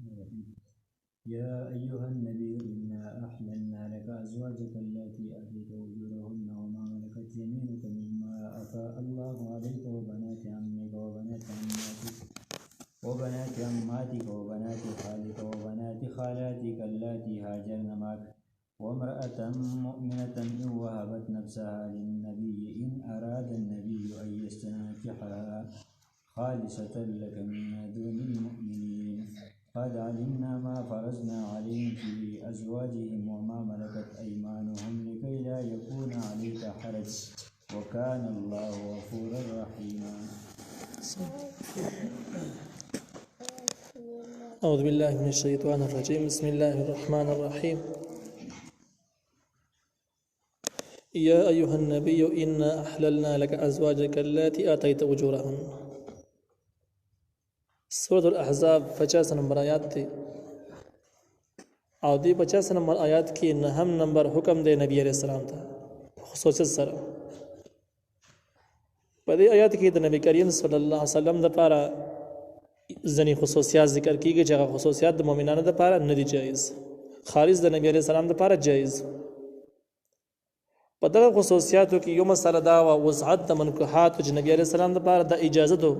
يا أيها النبي إنا أحللنا لك أزواجك التي آتيت أجورهن وما ملكت يمينك مما أفاء الله عليك وبنات عمك وبنات عماتك وبنات خالك وبنات خالاتك اللاتي هاجرن معك وامرأة مؤمنة إن وهبت نفسها للنبي إن أراد النبي أن يستنكحها خالصة لك من دون المؤمنين قد علمنا ما فرضنا عليهم في أزواجهم وما ملكت أيمانهم لكي لا يكون عليك حرج وكان الله غفورا رحيما. أعوذ بالله من الشيطان الرجيم. بسم الله الرحمن الرحيم. يا أيها النبي إنا أحللنا لك أزواجك التي آتيت أجورهن. سورة الأحزاب 50 نمبر آیات تھی او دی 50 نمبر آیات کی نهم نمبر حکم دے نبی علیہ السلام تھا خصوصیت سره په دې آیات کې د نبی کریم صلی الله علیه وسلم د لپاره ځنې خصوصیات ذکر کیږي چې هغه خصوصیات د مؤمنانو د لپاره نه دي جایز، خالص د نبی علیہ السلام د لپاره جایز. په دغه خصوصیاتو کې یو مسله دا و وسعت د منکحات چې نبی علیہ السلام د لپاره د اجازه ده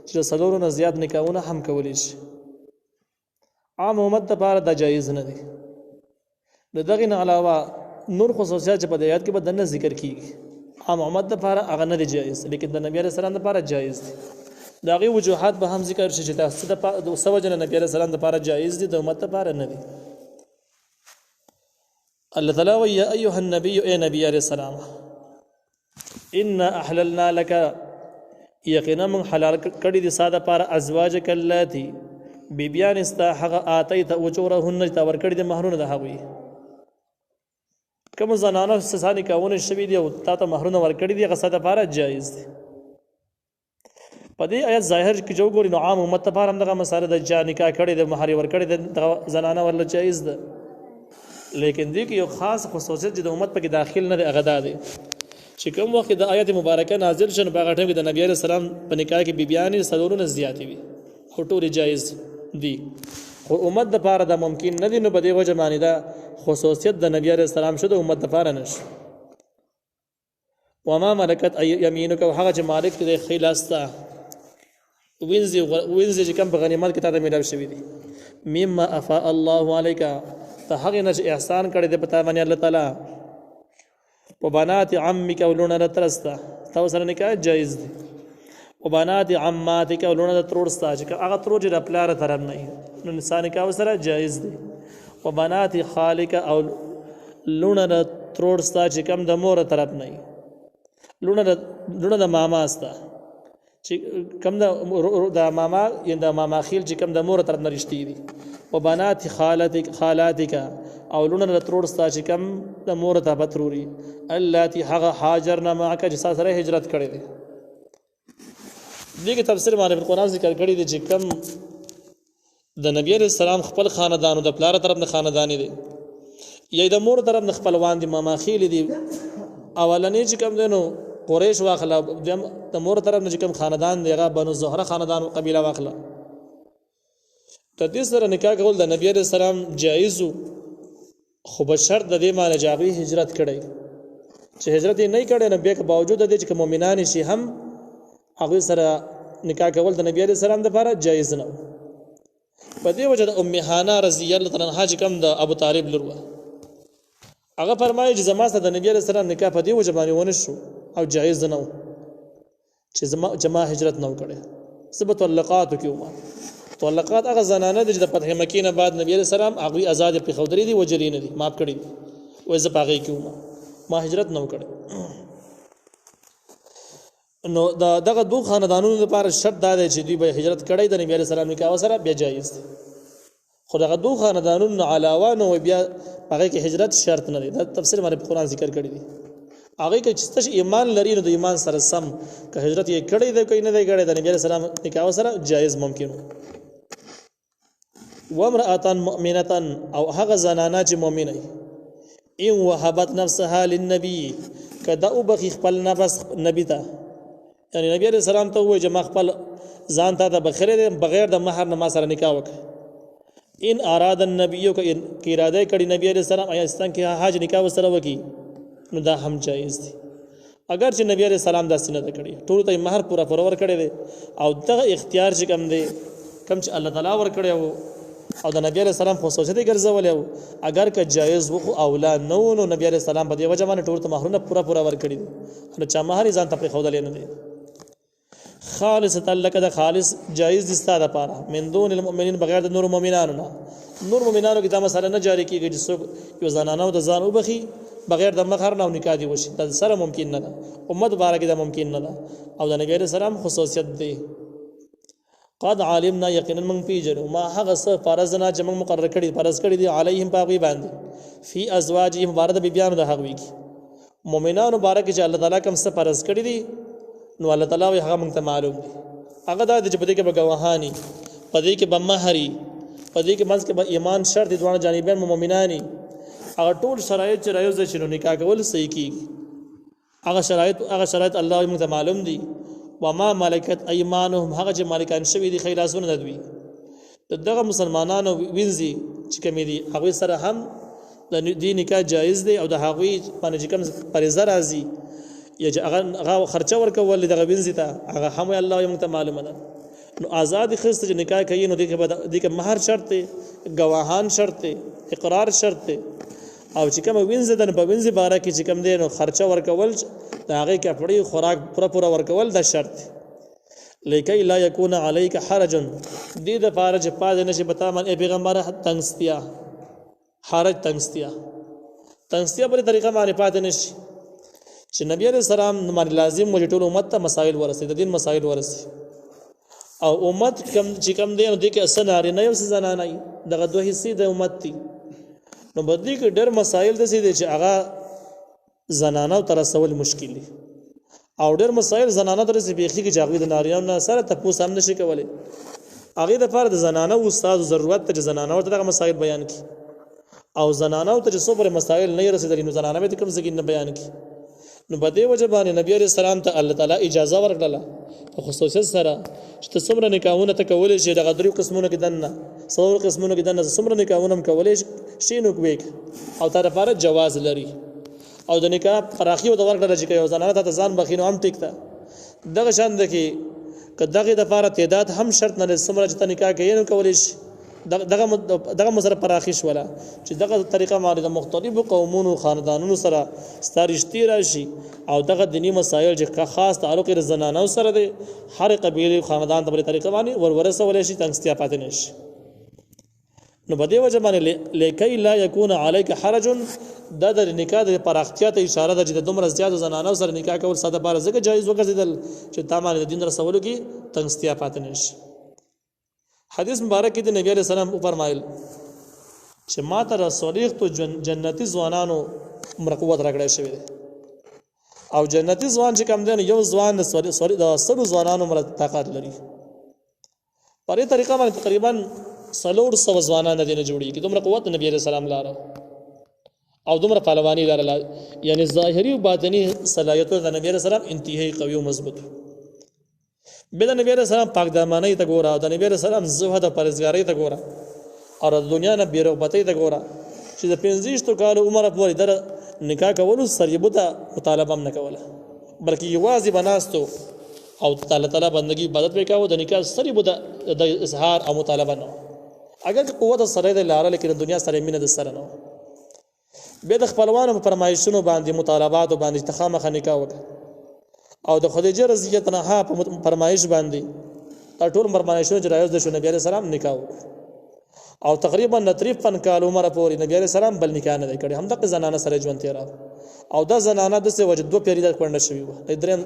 چې څلورو نه زیات نکاحونه هم کولی شي. عام امت لپاره دا جایز نه دي. د دغه نه علاوه نور خصوصیات چې په دې آیات کې به دنه ذکر کیږي عام امت لپاره هغه نه دي جایز، لیکن د نبی علیہ السلام لپاره جایز دي. دا غي وجوهات به هم ذکر شي چې تاسو د سوجن نبی علیہ السلام لپاره جایز دي، د امت لپاره نه دي. الله تعالی یا ایها النبی اے نبی علیہ السلام ان احللنا لك یقینا من حلال کړي دي ساده پر ازواجک اللاتی بیبیان استا حق اتیت اجورهن تا ور کړي دي مہرونه ده هغوی کوم زنانه سسانی کاونه شوی دی او تا ته مہرونه ور کړي دي هغه ساده پر جایز دي. په دې آیت ظاهر کې جو ګوري نو عام امت لپاره هم دغه مساله د جا نکاح کړي د مہر ور کړي د زنانه ورله جایز ده، لیکن دې کې یو خاص خصوصیت چې د امت په کې داخل نه دی هغه دا دی چې کوم وخت د آیت مبارکه نازل شون په هغه ټیم کې د نبی علیہ السلام په نکاح کې بیبیانې څلورونه زیاتې وي او ټول جایز دي، خو امت د لپاره دا ممکن نه دی. نو په دې وجه باندې دا خصوصیت د نبی علیہ السلام شو د امت د لپاره نشو. وما ملکت یمینک او هغه چې مالک دې خلاستا وینځي چې کوم په غنیمت کې تا ته ملاو شوی دي مما افاء الله علیک ته هغه نه احسان کړی دی په تا باندې الله تعالی. وبنات عمک ولونه ترستا تاسو سره نکاح جایز دي. وبنات عماتک ولونه ترورستا چې هغه ترور چې د پلار طرف نه نو انسان نکاح سره جایز دي. وبنات خالک او لونه ترورستا چې کم د مور طرف نه لونه د ماما استا چې کم د ماما یا د ماما خیل چې کم د مور طرف نه رښتې دي. وبنات خالاتک او لونه ترورستا چې کم د مور ته بتروري اللاتی حق هاجرنا معك چې سره هجرت کړي دي. دغه تفسیر باندې په قرآن ذکر کړی دی چې کم د نبی علیہ السلام خپل خاندان او د پلار طرف نه خاندان دي یا د مور طرف نه خپلوان دي ماما خیل دي. اولنې چې کم دینو قریش واخله د مور طرف نه چې کم خاندان دی هغه بنو زهره خاندان او قبیله واخله. تدې سره نکاح کول د نبی علیہ السلام جایز خو به شرط د دې معنی چې هغه هجرت کړي چې هجرت نه کړي نه به باوجود د دې چې مؤمنان شي هم هغه سره نکاح کول د نبی علیہ السلام لپاره جایز نه. په دې وجه د ام هانه رضی الله تعالی عنها چې کوم د ابو طالب لور هغه فرمایي چې زما سره د نبی علیہ السلام نکاح په دې وجه باندې ونه شو او جایز نه و چې زما هجرت نه وکړي. ثبت اللقات کیوما طلقات هغه زنانه د فتح مکې نه بعد نبی علیہ السلام هغه آزاد په خودري دي وجري نه دي معاف کړي وې ز پاغي کیوما ما هجرت نه وکړي. نو دغه دوه خاندانونو لپاره شرط دا دی چې دوی به هجرت کړي د نبی علیہ السلام نکاح سره بیا جایز دي، خو دغه دوه خاندانونو علاوه نو بیا هغه کې هجرت شرط نه دی. دا تفسیر باندې په قرآن ذکر کړی دی. هغه کې چې ایمان لري نو د ایمان سره سم که هجرت یې کړی دی کوي نه دی کړی د نبی علیہ السلام نکاح سره جایز ممکن و. وامرأة مؤمنة او هغه زنانه چې مؤمنه ان وهبت نفسها للنبي کدا او بخ خپل نفس نبی ته یعنی نبی علیہ السلام ته وایي چې ما خپل ځان ته د بخیره بغیر د مہر نه ما سره نکاح وکړ ان اراد النبی کی اراده کړي نبی علیہ السلام ایستان کې حج نکاح وسره وکي نو دا هم جایز دي اگر چې نبی علیہ السلام دا سینه کړي ټول ته مہر پورا ور کړي دي او دغه اختیار چې کم دي کم چې الله تعالی ور کړي او د نبی علیہ السلام خصوصیت ګرځولې اگر که جایز وو اولا نو نبی علیہ السلام په دې وجه باندې ټول ته مہرونه پورا ور کړي دي نو چا مہر ځان ته خودل نه دي خالص تعلق د خالص جایز دي ستاره لپاره من دون المؤمنین بغیر د نور مؤمنانو نه نور مؤمنانو کې دا مسله نه جاری کیږي چې څوک یو زنانه د ځان وبخي بغیر د مہر نه نکاح دی وشي دا سره ممکن نه ده امت بارکه دا ممکن نه ده او د نبی علیہ السلام خصوصیت دی قد علمنا یقینا من پیجنو ما هغه څه فرض نه چې موږ مقرر کړی فرض کړی دی علیهم پاغي باندې فی ازواجهم بارد بیان د حقوی کی مؤمنانو بارکه چې الله تعالی کوم څه فرض کړی دی نو الله تعالی هغه موږ ته معلوم دي هغه دا چې په دې کې به گواهانی په دې کې به مہری په دې کې منځ کې به ایمان شرط دي دوه جانبین مؤمنانی هغه ټول شرایط چې راځي چې نکاح کول صحیح کیږي هغه شرایط الله موږ ته معلوم دي وما ملکت ایمانهم هغه چې مالکان شوی دي خیراسونه ندوي دغه مسلمانانو وینځي چې کوم دي هغه سره هم د دې نکاح جایز دی او د هغه باندې کوم پرېزه راځي یا چې هغه خرچه ورکول دغه وینځي ته هغه هم الله موږ ته معلومه ده نو آزاد خرڅ چې نکاح کوي نو دغه مہر شرط دی گواهان شرط دی اقرار شرط دی او چې کوم وینځي د په وینځي باره کې چې کوم دی نو خرچه ورکول دا هغه کپړې خوراک پورا ورکول دا شرط لیکي لا یکون علیک حرج دې د فارج پاز نشي بتا من پیغمبر تنگستیا حرج تنگستیا په طریقه باندې پات نشي چې نبی علیہ السلام باندې لازم مو ټول امت ته مسائل ورسي د دین مسائل ورسي او امت کم چې کم دی نو د کې اصل لري نه یو څه زنانه دغه دوه حصے د امت دي نو بدلی کې ډېر مسائل د سې چې هغه زنانه تر رسول مشکل دي او ډېر مسائل زنانه تر رسې بيخي کې جاغوي د ناریانو نه سره تاسو هم نشي کولای هغه د فرد زنانه او استاد ضرورت ته زنانه ورته دغه مسائل بیان کی او زنانه ته چې څومره مسائل نه رسیدلې نو زنانه به کوم ځای نه بیان کی نو په دې وجه باندې نبی عليه السلام ته الله تعالی اجازه ورکړه په خصوصیت سره چې څومره نکاحونه ته کولې شي دغه درې قسمونه کې دنه څلور قسمونه کې دنه څومره نکاحونه کولې شي نو کوي او تر لپاره جواز لري او د نکاح فراخي او د ورکړه چې یو زنانه ته ځان بخینو هم ټیک ده دغه شان ده کې کداغه د لپاره تعداد هم شرط نه څومره چې نکاح کوي نو کولې شي دغه مسره پراخیش ولا چې دغه طریقه ماره د مختلفو قومونو خاندانونو سره ستارشتي راشي او دغه دینی مسایل چې خاص تعلق لري زنانو سره دي هر قبيله خاندان د بل طریقه باندې ورسول شي تنګستیا پاتې نشي نو بده وجه باندې لیکي لا يكون عليك حرج د نکاح د پراختیا ته اشاره ده چې د دومره زیات زنانو سره نکاح کول ساده بار زګه جایز وګرځیدل چې تمام د دین رسولو کې تنګستیا پاتې نشي حدیث مبارک کې د نبی علیہ السلام فرمایل چې ما ته رسولیخ تو جنتی ځوانانو مرقوت راکړی شوی دی او جنتی ځوان چې کم دی یو ځوان د سلو ځوانانو مر طاقت لري په دې طریقه باندې تقریبا 300 ځوانان د دې جوړي کې دومره قوت نبی علیہ السلام لاره او دومره پهلوانی لاره یعنی ظاهري او باطنی صلاحیتونه د نبی علیہ السلام انتهایی قوي او مضبوط بل نبی علیہ السلام پاک دامنۍ ته ګوره او د نبی علیہ السلام زهد او پرهیزګارۍ ته ګوره او د دنیا نه بیرغبتۍ ته ګوره چې د 15 کال عمر پورې در نکاح کولو سریبته مطالبه نه کوله بلکې یوازې بناستو او تعالی بندگی عبادت وکاو د نکاح سریبته د اظهار او مطالبه نه اگر قوت سره د لاره لیکن دنیا سره مینه د سره نه به د خپلوانو فرمایشونو باندې مطالبات باندې تخامخ نکاح وکړه او د خدیجه رضی الله عنها په فرمایش باندې ټول فرمایشونه چې راځي د نبی عليه السلام نکاح او تقریبا 53 کال عمر پورې نبی عليه السلام بل نکاح نه کړي هم د زنانه سره ژوند تیر او د زنانه د څه وجه دوه پیری د کړنه شوی و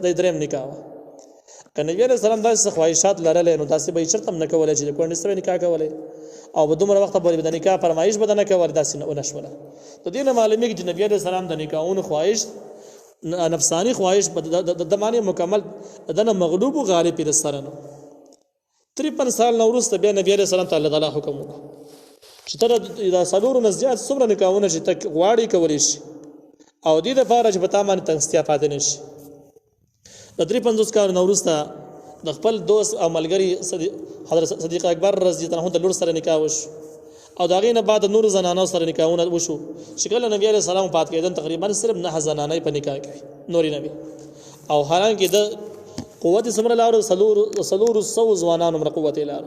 د دریم نکاح کنه نبی عليه السلام داسې خواهشات لرله نو داسې به شرط هم نه کولای چې کړنه سره نکاح کولای او په دومره وخت پورې د نکاح فرمایش بدنه کول داسې نه ونشوله د دې معلومه چې نبی عليه السلام د نکاحونو خواهش نفسانی خواهش د معنی مکمل دنه مغلوب او غالب پر سره نو 53 سال نو وروسته بیا نبی عليه السلام تعالی حکم وکړ چې تر دا سلورو نزيات څومره نکاحونه چې تک واړی کولی شي او دې د فارج په تامن تنګستیا پاتې نشي د 53 کال نو وروسته د خپل دوست او ملګری حضرت صدیق اکبر رضی الله عنه د لور سره نکاح وش او دا غینه بعد نور زنانو سره نکاحونه وشو چې کله نبی عليه السلام پات کېدل تقریبا صرف 9 زنانې په نکاح کې نوري نبی او حالانکه د قوت سمره لار سلور سو ځوانانو مر قوت لار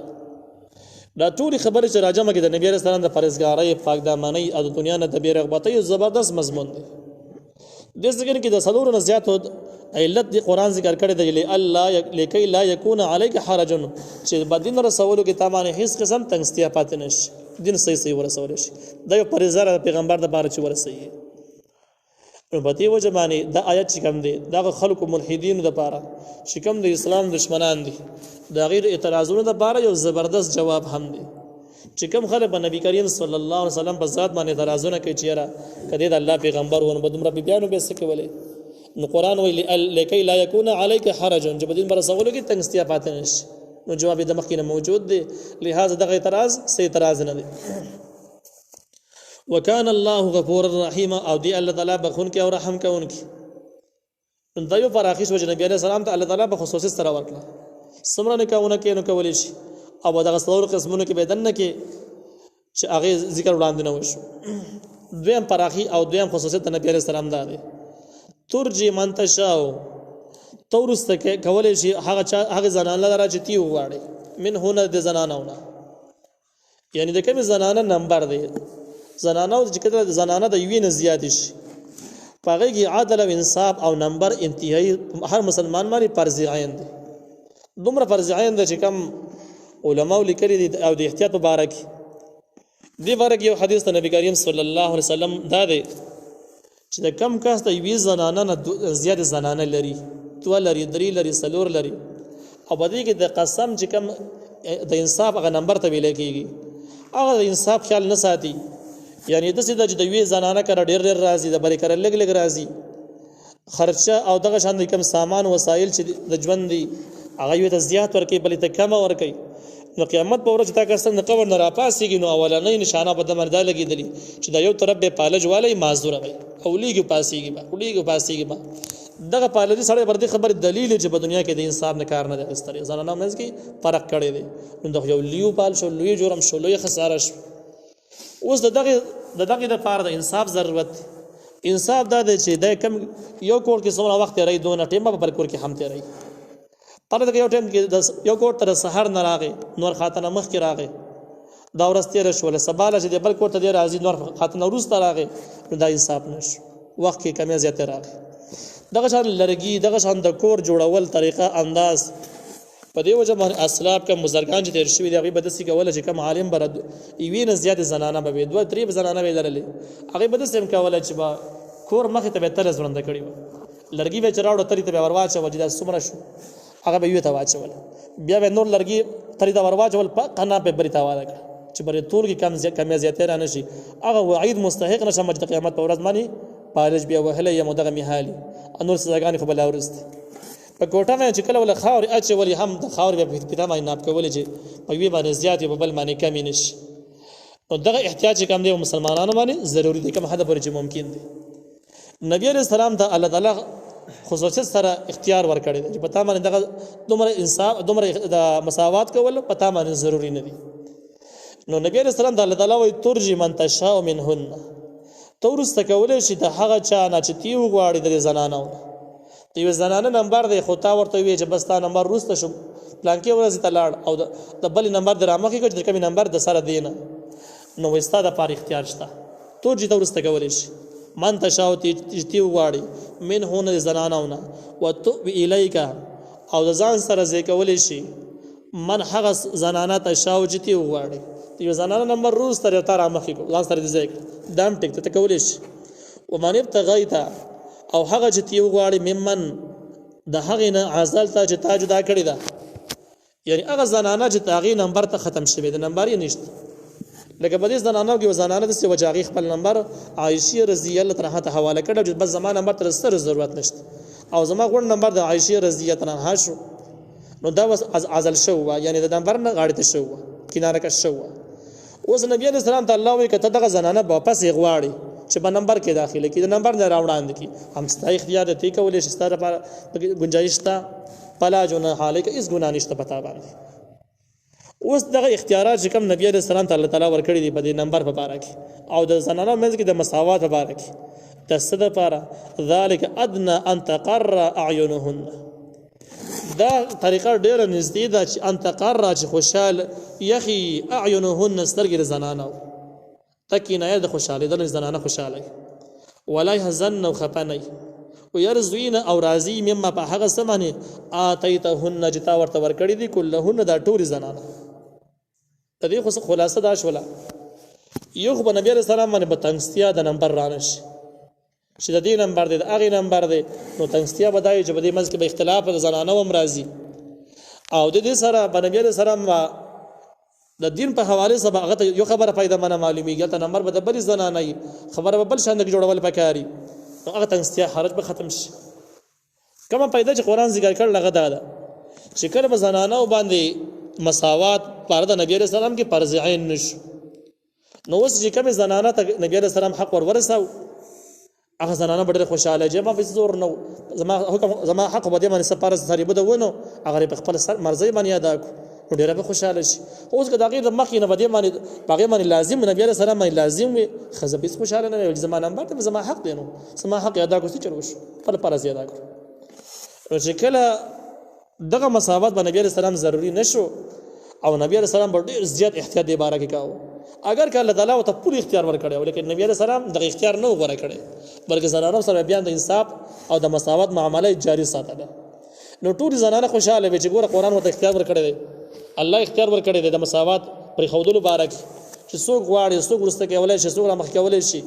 دا ټول خبره چې راجمه کې د نبی عليه السلام د پرهیزګارۍ پاک دامنۍ او د دنیا نه د بیرغبتۍ زبردست مضمون دی د څنګه کې د سلور نه زیات علت دی قران ذکر کړی دی الله لکي لا يكون عليك حرج چې بدین رسولو کې تمانه هیڅ قسم تنگستیا پاتې نشي دین صحیح ورسول شي دا یو پرهیزګار پیغمبر د بار چې ورسېږي نو په دې وجه باندې دا آیت چې کوم دی دا خلکو ملحدین د پاره چې کوم د اسلام دشمنان دي دا غیر اعتراضونو د پاره یو زبردست جواب هم دی چې کوم خلک په نبی کریم صلی الله علیه وسلم په ذات باندې اعتراضونه کوي چې را کدی د الله پیغمبر ونه بدوم رب بیانو به څه کولې نو قران ویل لکي لا يكون عليك حرج چې بدین پر رسولو کې تنگستیا پاتې نشي نو جواب د مخکینه موجود دی لہذا دغه اعتراض سه اعتراض نه دی وکان الله غفور الرحیم او دی الله تعالی بخون کې او رحم کوونکی نو دا یو فراخیش وجه نبی علیہ السلام ته الله تعالی په خصوصي سره ورکړه سمره نه کاونه کې نو کولې شي او دغه څلور قسمونه کې بدن نه کې چې هغه ذکر وړاندې نه وشو دویم فراخي او دویم خصوصیت نبی علیہ السلام دا دی ترجی من تشاو تورست کولې شي هغه زنانه لاره چې تی وغواړي من هونه د زنانونه یعنی د کوم زنانه نمبر دی زنانه چې کله زنانه د یوې نه زیات شي پاره کې عدل او انصاف او نمبر انتهایی هر مسلمان باندې فرض عین دی دومره فرض عین دی چې کوم علماء لیکلي دي او د احتیاط مبارک دی ورګ یو حدیث ته نبی کریم صلی الله علیه وسلم دا دی چې د کم کاست یوې زنانه نه زیات زنانه لري تو لري درې لري سلور لري او بدی کې د قسم چې کم د انصاف هغه نمبر ته ویل کېږي هغه د انصاف خیال نه ساتي یعنی د سیده چې د وی زنانه کړه ډېر راځي د بری کړه لګ راځي خرچه او دغه شان کم سامان وسایل چې د ژوند دي هغه یو ته زیات ورکې بلې ته کم ورکې نو قیامت په ورځ تا کسن د قبر نه راپاسېږي نو اولنۍ نشانه به د مردا لګېدلې چې دا یو طرف به پالج والی معذور وي او لیږي پاسېږي به دغه پالجي سړی پر دې خبر دلیل چې په دنیا کې د انصاف نه کار نه دی استری زنانه منځ کې فرق کړی دی نو د یو لیو پال شو لوی جرم شو لوی خساره شو اوس دغه د پاره د انصاف ضرورت انصاف دا دی چې د کم یو کور کې څومره وخت راي دونه ټیمه په کور کې هم تیري پر دغه یو ټیم کې یو کور تر سحر نه راغی نور خاتنه مخ کې راغی دا ورستې رشول سباله چې د بل کور ته دی راځي نور خاتنه روز ته راغی نو دا انصاف نشو وخت کې کمی زیات راغی دغه شان لرګي دغه شان د کور جوړول طریقه انداز په دې وجه باندې اسلاب کوم بزرګان چې تیر شوی دی هغه بدسي کوله چې کوم عالم بر ایوی نه زیات زنانه به دوه درې زنانه به لرلې هغه بدسي کوله چې با کور مخ ته به تل زرند کړی لرګي به چراړو تری ته ورواچه وجدا سمره شو هغه به یو ته واچول بیا به نور لرګي تری ته ورواچول په قنا په بری ته واله چې بری تور کې کم زیات را نشي هغه وعید مستحق نشه مجد قیامت په ورځ باندې پالج بیا وهله یم دغه میحالي انور سزاګانی خو بل اورست په کوټه مې چې کله ول خاور اچ ولي هم د خاور به پیدا مې ناب کول چې په وی باندې زیات په بل باندې کمی نشي نو دغه احتیاج کم دی مسلمانانو باندې ضروری دی کوم حد پورې چې ممکن دی نبی عليه السلام ته الله تعالی خصوصیت سره اختیار ورکړی دی چې پتا باندې دغه دومره انصاف دومره د مساوات کول پتا باندې ضروری نه دی نو نبی عليه السلام ته الله تعالی وایي ترجی من تشاء منهن تورست کولې شي د هغه چا نه چې تیو غواړي د زنانو دیو زنانه نمبر دی خو تا ورته وی چې بس تا نمبر روسته شو پلان کې ورځ ته لاړ او د بل نمبر درامه کې چې کوم نمبر د سره دینه نو وستا د پاره اختیار شته تو چې تورست کولې شي من تشاو تیو غواړي من هونه زنانونه وتو الیک او د ځان سره ځای کولې شي من هغه زنانه تشاو چې تیو غواړي یو زنانه نمبر روز تر یو تر مخې کو ځان سره دې دام ټیک ته کولې شي و من ابتغیتا او هغه چې تیو غواړي ممن د هغه نه عزل ته چې تا جدا کړی دا یعنی هغه زنانه چې تاغي نمبر ته ختم شوی د نمبر یې نشته لکه په دې زنانو کې زنانه د څه وجاغي خپل نمبر عائشه رضی الله عنها ته حواله کړو چې بس زما نمبر تر سره ضرورت نشته او زما غوړ نمبر د عائشه رضی الله عنها شو نو دا was عزل شو یعنی د نمبر نه غاړه ته شو کیناره کا شو اوس نبی علیہ السلام ته الله وی کته دغه زنانه واپس غواړي چې په نمبر کې داخله کې د نمبر نه راوړاند کی هم ستا اختیار ته کولې شسته لپاره گنجائش تا پلا جو نه حاله کې اس ګنا نشته پتا باندې اوس دغه اختیارات چې کوم نبی عليه السلام ته الله تعالی ورکړي دي په دې نمبر په باره کې او د زنانو منځ کې د مساوات په باره کې د څه دپاره ذلک ادنى ان تقر اعینهن دا طریقه ډیره نږدې ده چې ان تقر چې خوشحال یخي اعینهن سترګې د زنانو دا کنایه د خوشحالېدل زنانه خوشحاله ولا يحزن او خفه نه ويرزوین او راضی مما په هغه څه باندې آتیتهن چې تا ورته ورکړي دي کلهن دا ټولې زنانه د دې خلاصه دا شوله یو خو به نبي علیه السلام باندې به تنګستیا د نمبر رانشي چې د دې نمبر دی د هغې نمبر دی نو تنګستیا به دا وي چې په دې منځ کې به اختلاف د زنانه هم راځي او د دې سره به نبي علیه السلام د دین په حواله سره هغه ته یو خبره پیدا منه معلومیږي ته نمبر به د بلې زنانه خبره به بل شان کې جوړول پکاري نو هغه تنګستیا حرج به ختم شي کومه پیدا چې قرآن ذکر کړ لغه دا ده چې کله به زنانه باندې مساوات پر د نبی رسول الله کې فرض عین نشو نو اوس چې کوم زنانه ته نبی رسول الله حق ورساو هغه زنانه ډېر خوشاله چې ما په زور نو زما حق به دې باندې سپارس سری بده ونه هغه په خپل سر مرزي باندې ادا کو ډېر به خوشاله شي اوس که دغه د مخې نه بده باندې باغې باندې لازم نبی رسول الله باندې لازم وي خزبې خوشاله نه وي زما نمبر ته زما حق دی نو زما حق ادا کو چې چلوش پر فرض ادا کو چې کله دغه مساوات باندې نبی رسول الله ضروری نشو او نبی رسول الله ډېر زیات احتیاط دی بارے کې کاوه اگر که الله تعالی ته پوری اختیار ورکړي ولیکن نبی رسول الله دغه اختیار نه ورکړي بلکې زنانو سره بیان د انصاف او د مساوات معاملې جاری ساتله نو ټول زنانه خوشاله وي چې ګوره قرآن ورته اختیار ورکړي دی الله اختیار ورکړي دی د مساوات پر خودلو باره کې چې څوک غواړي څوک ورسته کولای شي څوک مخ کولای شي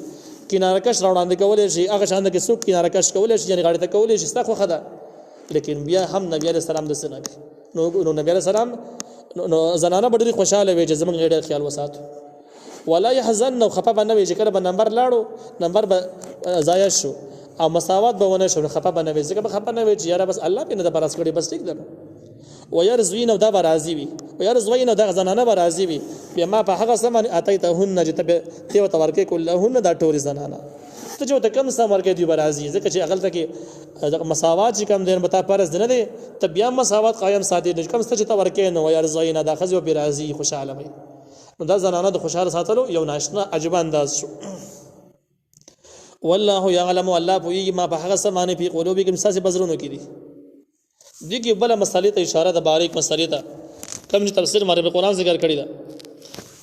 کناره کش راوړاندې کولای شي هغه شان کې څوک کناره کش کولای شي یعنی غاړه ته کولای شي ستاسو خدا لیکن بیا هم نبی عليه السلام د سنت نو نبی عليه السلام نو زنانه ډېر خوشاله وي چې زمونږ ډېر خیال وساتو ولا يحزن او خفه بنوي چې کله به نمبر لاړو نمبر به ضایع شو او مساوات به ونه شو خفه بنوي ځکه به خفه نه وي چې یاره بس الله په نه د براس کړي بس ټیک ده ويرزوین او دا برازي وي ويرزوین او دا زنانه برازي وي بیا ما په هغه سمن اتیتهن چې ته ورکه کلهن دا ټول زنانه ته چې ته کم سم ورکه دی برازي ځکه چې اغل ته کې مساوات چې کم دین بتا پرز نه دي ته بیا مساوات قائم ساتي کم څه چې ته ورکه نو ويرزوین دا خزو برازي خوشاله وي نو دا زنانه د خوشاله ساتلو یو ناشنا عجب انداز شو والله يعلم الله پوي ما په هغه سمانه په قلوبکم ساسي بزرونو کې دي دغه بل مسلې ته اشاره د باریک مسلې ته کوم چې تفسیر ماره قرآن ذکر کړی دا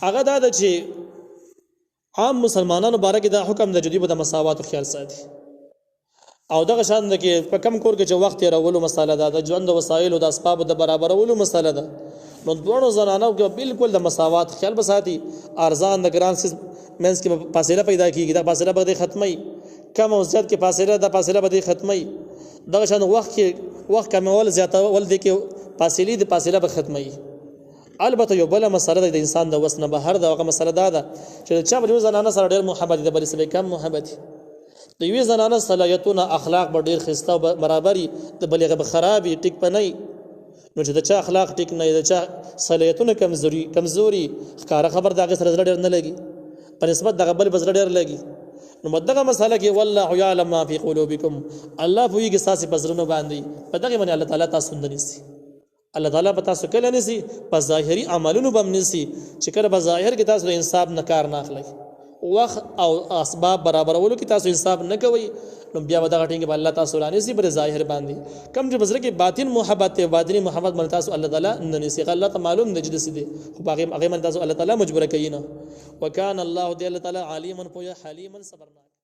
هغه دا چې عام مسلمانانو باره کې دا حکم د جدي د مساوات او خیال ساتي او دغه شان د کې په کم کور کې چې وخت راولو مساله ده د ژوند وسایل او د اسباب د برابرولو مساله ده نو دوه زنانو کې بالکل د مساوات خیال بساتي ارزان د ګران سیس منس کې فاصله پیدا کیږي دا فاصله به ختمي کم او زیات کې فاصله د فاصله به ختمي دغه شان وخت کې وخت کمول زیاتول دي کې فاصله د فاصله به ختمي البته یو بل مسله د انسان د وسنه بهر دغه مسله ده چې چا بل زنانه سره ډېر محبت د بل سره کم محبت د یوې زنانه صلاحیتونه اخلاق به ډېر خسته او برابرۍ د بلغه به خرابي ټیک پنۍ نو چې د چا اخلاق ټیک نه د چا صلاحیتونه کمزوري ښکارا خبر دغه سره ډېر نه لګي په نسبت دغه بل بزړه ډېر لګي نو مدغه مسله کې والله يعلم ما في قلوبكم الله پوهیږي تاسو پزرونو باندې په دغه باندې الله تعالی تاسو نه نيسي الله تعالی په تاسو کله نيسي په ظاهري عملونو بم نيسي چې کله په ظاهر کې تاسو انصاف نه کار نه اخلي وخت او اسباب برابرولو کې تاسو انصاف نه کوي نو بیا ودا غټینګ په الله تعالی رانيسي پر ظاهر باندې کم چې بزره کې باطن محبت ته باطنی محبت باندې تاسو الله تعالی نه نيسي الله تعالی معلوم نجد سي خو هغه باندې تاسو الله تعالی مجبور کوي نه وکانه الله تعالی علیما پویا حلیما صبرنا